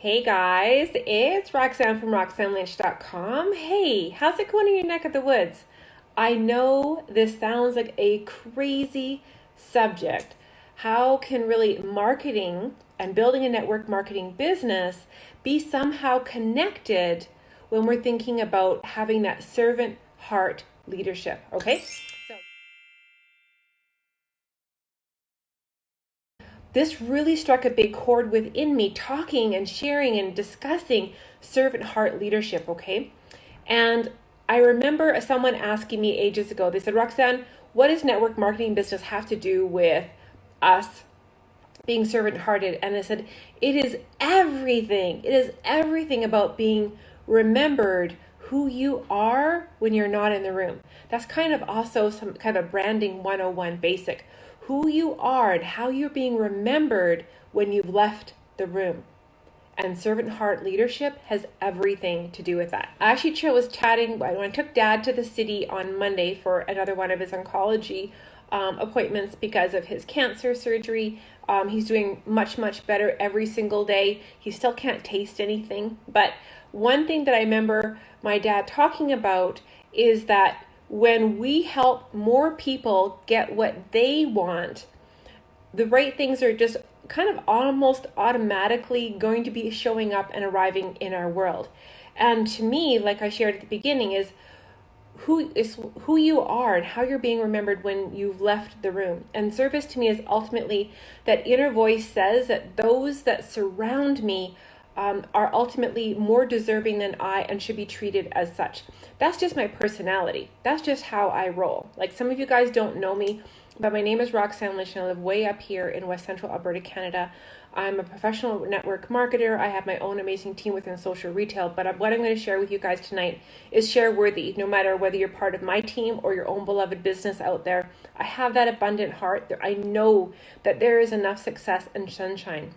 Hey guys, it's Roxanne from RoxanneLynch.com. Hey, how's it going in your neck of the woods? I know this sounds like a crazy subject. How can really marketing and building a network marketing business be somehow connected when we're thinking about having that servant heart leadership? Okay, so this really struck a big chord within me, talking and sharing and discussing servant heart leadership, okay? And I remember someone asking me ages ago, they said, Roxanne, what does network marketing business have to do with us being servant hearted? And I said, it is everything. It is everything about being remembered who you are when you're not in the room. That's kind of also some kind of branding 101 basic. Who you are and how you're being remembered when you've left the room. And servant heart leadership has everything to do with that. I actually was chatting when I took Dad to the city on Monday for another one of his oncology appointments because of his cancer surgery. He's doing much, much better every single day. He still can't taste anything. But one thing that I remember my dad talking about is that when we help more people get what they want, the right things are just kind of almost automatically going to be showing up and arriving in our world. And to me, like I shared at the beginning, is who you are and how you're being remembered when you've left the room. And service to me is ultimately that inner voice says that those that surround me are ultimately more deserving than I and should be treated as such. That's just my personality. That's just how I roll. Like, some of you guys don't know me, but my name is Roxanne Lynch and I live way up here in West Central Alberta, Canada. I'm a professional network marketer. I have my own amazing team within social retail, but what I'm going to share with you guys tonight is share worthy. No matter whether you're part of my team or your own beloved business out there, I have that abundant heart. I know that there is enough success and sunshine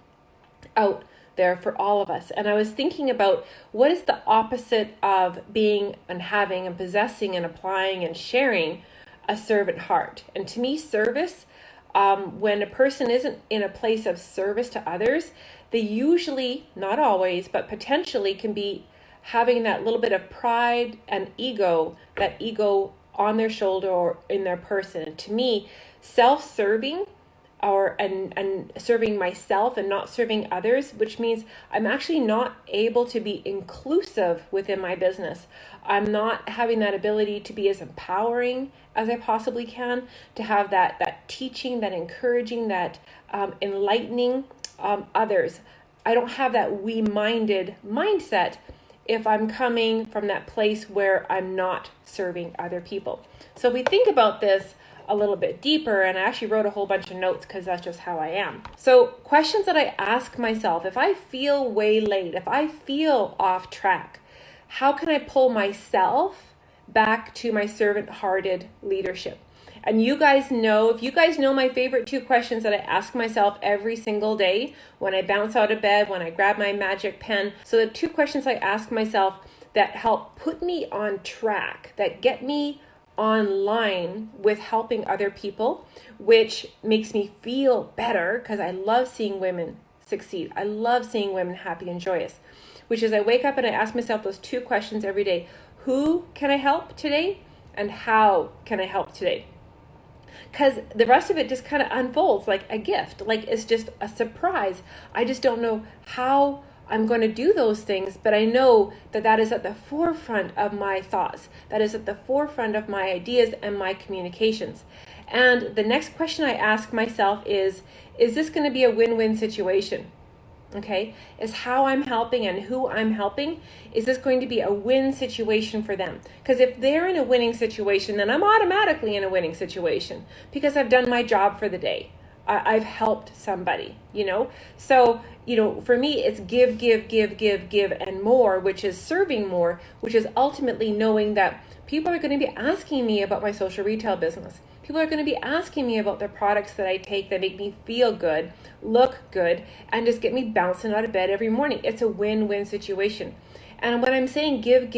out there for all of us. And I was thinking about what is the opposite of being and having and possessing and applying and sharing a servant heart. And to me, service, when a person isn't in a place of service to others, they usually, not always, but potentially can be having that little bit of pride and ego, that ego on their shoulder or in their person. And to me, self-serving and serving myself and not serving others, which means I'm actually not able to be inclusive within my business. I'm not having that ability to be as empowering as I possibly can, to have that teaching, that encouraging, that enlightening others. I don't have that we-minded mindset if I'm coming from that place where I'm not serving other people. So if we think about this a little bit deeper, and I actually wrote a whole bunch of notes because that's just how I am. So questions that I ask myself: if I feel waylaid, if I feel off track, how can I pull myself back to my servant-hearted leadership? And you guys know, if you guys know my favorite two questions that I ask myself every single day when I bounce out of bed, when I grab my magic pen. So the two questions I ask myself that help put me on track, that get me online with helping other people, which makes me feel better because I love seeing women succeed. I love seeing women happy and joyous, which is I wake up and I ask myself those two questions every day. Who can I help today? And how can I help today? Because the rest of it just kind of unfolds like a gift, like it's just a surprise. I just don't know how I'm going to do those things, but I know that that is at the forefront of my thoughts. That is at the forefront of my ideas and my communications. And the next question I ask myself is this going to be a win-win situation? Okay, is how I'm helping and who I'm helping, is this going to be a win situation for them? Because if they're in a winning situation, then I'm automatically in a winning situation because I've done my job for the day. I've helped somebody, So, for me, it's give, and more, which is serving more, which is ultimately knowing that people are going to be asking me about my social retail business. People are going to be asking me about the products that I take that make me feel good, look good, and just get me bouncing out of bed every morning. It's a win-win situation. And when I'm saying give,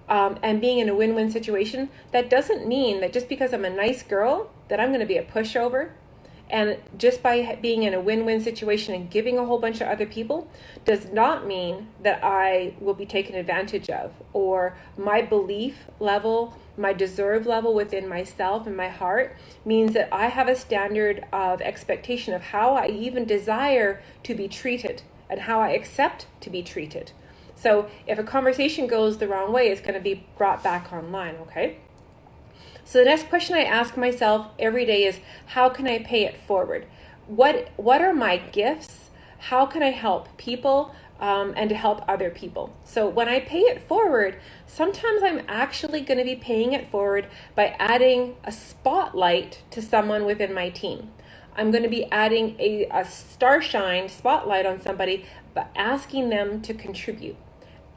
and being in a win-win situation, that doesn't mean that just because I'm a nice girl, that I'm going to be a pushover And just by being in a win-win situation and giving a whole bunch of other people does not mean that I will be taken advantage of, or my belief level, my deserve level within myself and my heart means that I have a standard of expectation of how I even desire to be treated and how I accept to be treated. So if a conversation goes the wrong way, it's going to be brought back online, okay? So the next question I ask myself every day is, how can I pay it forward? What are my gifts? How can I help people and to help other people? So when I pay it forward, sometimes I'm actually going to be paying it forward by adding a spotlight to someone within my team. I'm going to be adding a starshine spotlight on somebody, but asking them to contribute.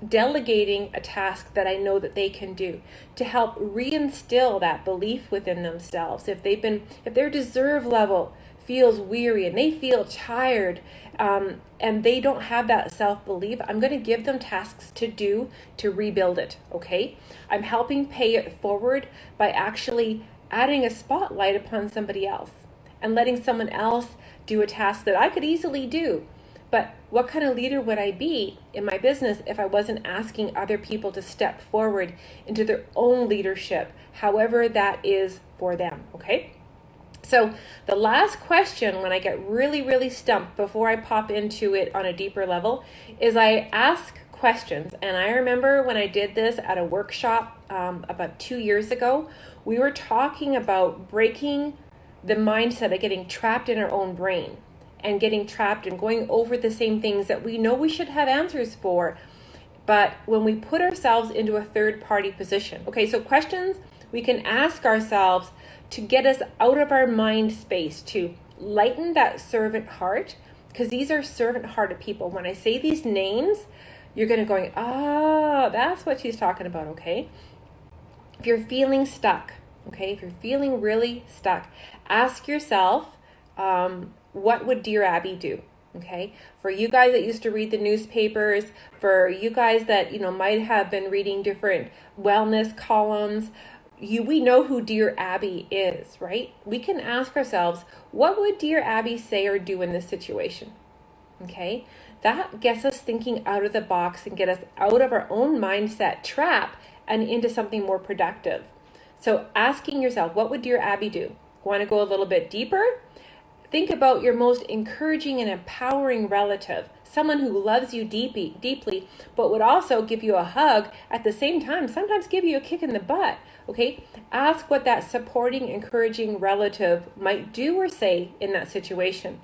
Delegating a task that I know that they can do to help reinstill that belief within themselves. If their deserve level feels weary and they feel tired and they don't have that self-belief, I'm going to give them tasks to do to rebuild it, okay? I'm helping pay it forward by actually adding a spotlight upon somebody else and letting someone else do a task that I could easily do. But what kind of leader would I be in my business if I wasn't asking other people to step forward into their own leadership, however that is for them, okay? So the last question, when I get really, really stumped before I pop into it on a deeper level, is I ask questions. And I remember when I did this at a workshop about 2 years ago, we were talking about breaking the mindset of getting trapped in our own brain and getting trapped and going over the same things that we know we should have answers for. But when we put ourselves into a third party position, okay, so questions we can ask ourselves to get us out of our mind space, to lighten that servant heart, because these are servant hearted people. When I say these names, you're going to going, that's what she's talking about, okay? If you're feeling stuck, okay, if you're feeling really stuck, ask yourself, what would Dear Abby do? Okay, for you guys that used to read the newspapers, for you guys that might have been reading different wellness columns, we know who Dear Abby is, right? We can ask ourselves, what would Dear Abby say or do in this situation? Okay, that gets us thinking out of the box and get us out of our own mindset trap and into something more productive. So asking yourself, what would Dear Abby do? Want to go a little bit deeper? Think about your most encouraging and empowering relative, someone who loves you deeply, but would also give you a hug at the same time, sometimes give you a kick in the butt, okay? Ask what that supporting, encouraging relative might do or say in that situation.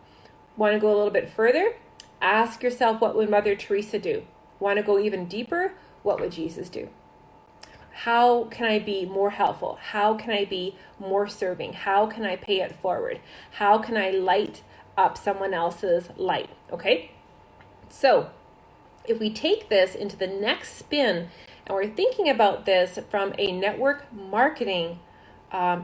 Want to go a little bit further? Ask yourself, what would Mother Teresa do? Want to go even deeper? What would Jesus do? How can I be more helpful? How can I be more serving? How can I pay it forward? How can I light up someone else's light? Okay? So if we take this into the next spin and we're thinking about this from a network marketing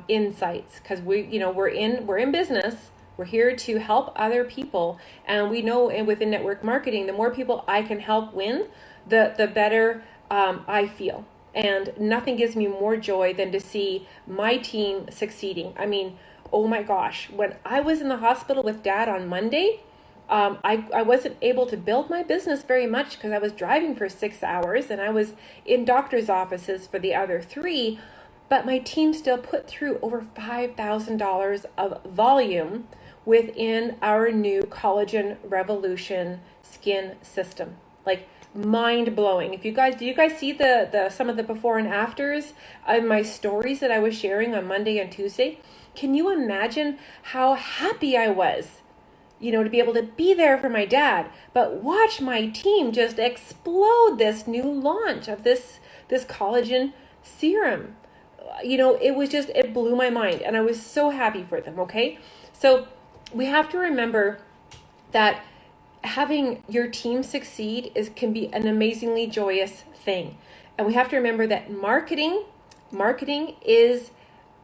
insights, because we're in business, we're here to help other people, and we know within network marketing, the more people I can help win, the better I feel. And nothing gives me more joy than to see my team succeeding. I mean, oh my gosh, when I was in the hospital with Dad on Monday, I wasn't able to build my business very much because I was driving for 6 hours and I was in doctor's offices for the other 3, but my team still put through over $5,000 of volume within our new Collagen Revolution skin system. Like, mind-blowing. Did you guys see the some of the before and afters of my stories that I was sharing on Monday and Tuesday? Can you imagine how happy I was, to be able to be there for my dad, but watch my team just explode this new launch of this collagen serum. It blew my mind, and I was so happy for them, okay? So we have to remember that having your team succeed can be an amazingly joyous thing. And we have to remember that marketing is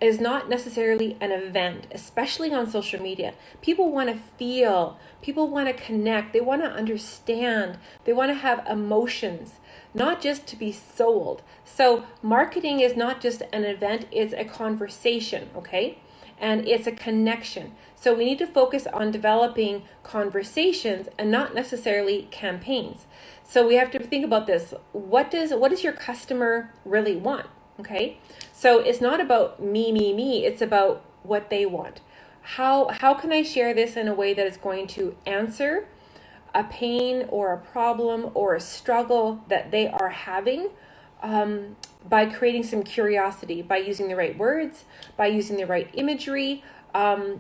not necessarily an event, especially on social media. People want to feel, people want to connect, they want to understand, they want to have emotions, not just to be sold. So marketing is not just an event, it's a conversation, okay? and it's a connection. So we need to focus on developing conversations and not necessarily campaigns. So we have to think about this. What does your customer really want? Okay. So it's not about me. It's about what they want. How can I share this in a way that is going to answer a pain or a problem or a struggle that they are having, by creating some curiosity, by using the right words, by using the right imagery,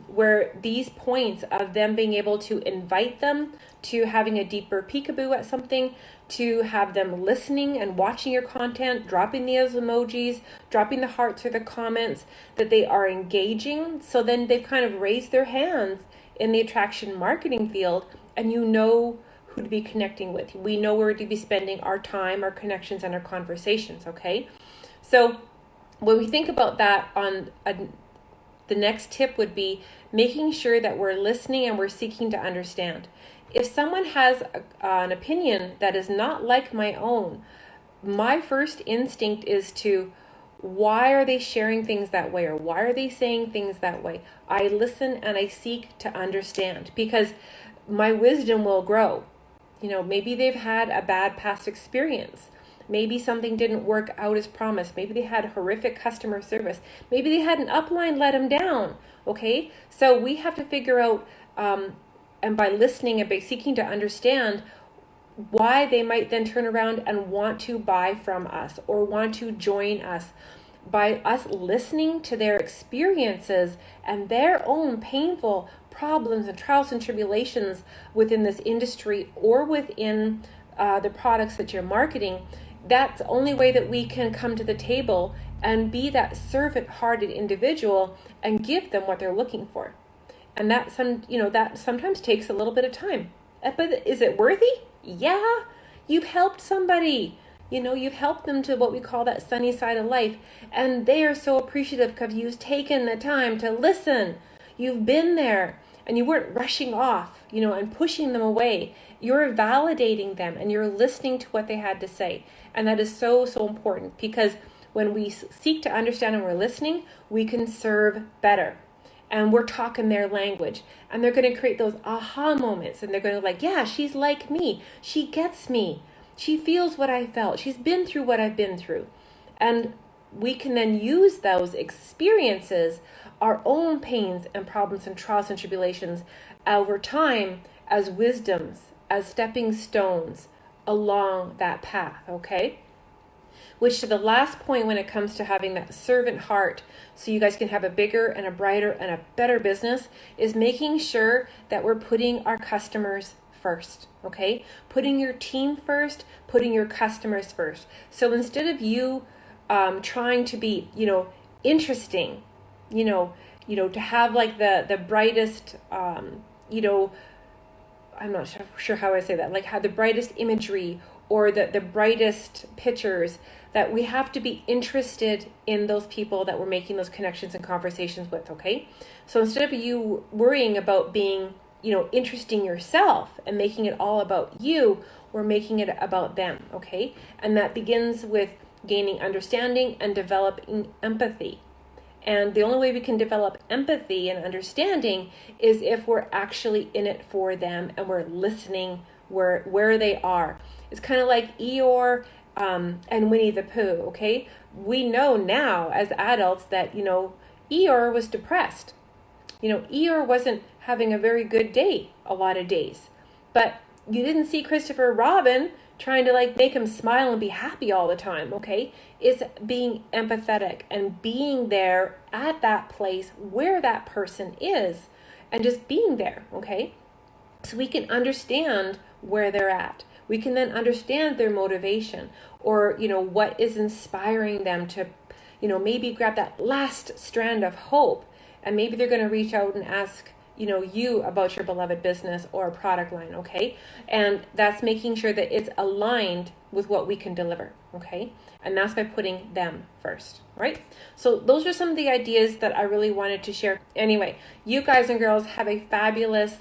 where these points of them being able to invite them to having a deeper peekaboo at something, to have them listening and watching your content, dropping those emojis, dropping the hearts or the comments, that they are engaging. So then they've kind of raised their hands in the attraction marketing field, and you know who to be connecting with. We know where to be spending our time, our connections, and our conversations, okay? So when we think about that, the next tip would be making sure that we're listening and we're seeking to understand. If someone has an opinion that is not like my own, my first instinct is to, why are they sharing things that way, or why are they saying things that way? I listen and I seek to understand, because my wisdom will grow. Maybe they've had a bad past experience. Maybe something didn't work out as promised. Maybe they had horrific customer service. Maybe they had an upline let them down. Okay, so we have to figure out, and by listening and by seeking to understand, why they might then turn around and want to buy from us or want to join us. By us listening to their experiences and their own painful problems and trials and tribulations within this industry or within the products that you're marketing, that's the only way that we can come to the table and be that servant-hearted individual and give them what they're looking for. And that sometimes takes a little bit of time. But is it worthy? Yeah, you've helped somebody. You've helped them to what we call that sunny side of life. And they are so appreciative because you've taken the time to listen. You've been there and you weren't rushing off, and pushing them away. You're validating them and you're listening to what they had to say. And that is so, so important, because when we seek to understand and we're listening, we can serve better. And we're talking their language, and they're going to create those aha moments, and they're going to yeah, she's like me. She gets me. She feels what I felt. She's been through what I've been through. And we can then use those experiences, our own pains and problems and trials and tribulations over time, as wisdoms, as stepping stones along that path, okay? Which to the last point, when it comes to having that servant heart, so you guys can have a bigger and a brighter and a better business, is making sure that we're putting our customers first, okay? Putting your team first, putting your customers first. So instead of you trying to be, interesting, to have the brightest, I'm not sure how I say that, have the brightest imagery or the brightest pictures, that we have to be interested in those people that we're making those connections and conversations with, okay? So instead of you worrying about being, interesting yourself and making it all about you, we're making it about them, okay? And that begins with gaining understanding and developing empathy. And the only way we can develop empathy and understanding is if we're actually in it for them and we're listening where they are. It's kind of like Eeyore and Winnie the Pooh, okay? We know now as adults that, Eeyore was depressed. Eeyore wasn't having a very good day a lot of days. But you didn't see Christopher Robin trying to make him smile and be happy all the time, okay? It's being empathetic and being there at that place where that person is and just being there, okay? So we can understand where they're at. We can then understand their motivation, or, what is inspiring them to, maybe grab that last strand of hope, and maybe they're going to reach out and ask, you about your beloved business or product line, okay? And that's making sure that it's aligned with what we can deliver, okay? And that's by putting them first, right? So those are some of the ideas that I really wanted to share. Anyway, you guys and girls have a fabulous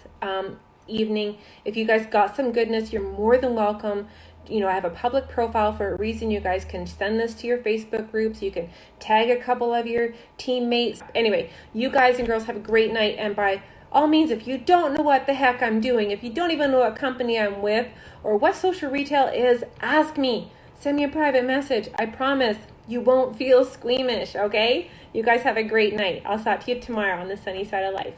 evening. If you guys got some goodness, you're more than welcome. I have a public profile for a reason. You guys can send this to your Facebook groups. You can tag a couple of your teammates. Anyway, you guys and girls have a great night. And by all means, if you don't know what the heck I'm doing, if you don't even know what company I'm with or what social retail is, ask me. Send me a private message. I promise you won't feel squeamish, okay? You guys have a great night. I'll talk to you tomorrow on the sunny side of life.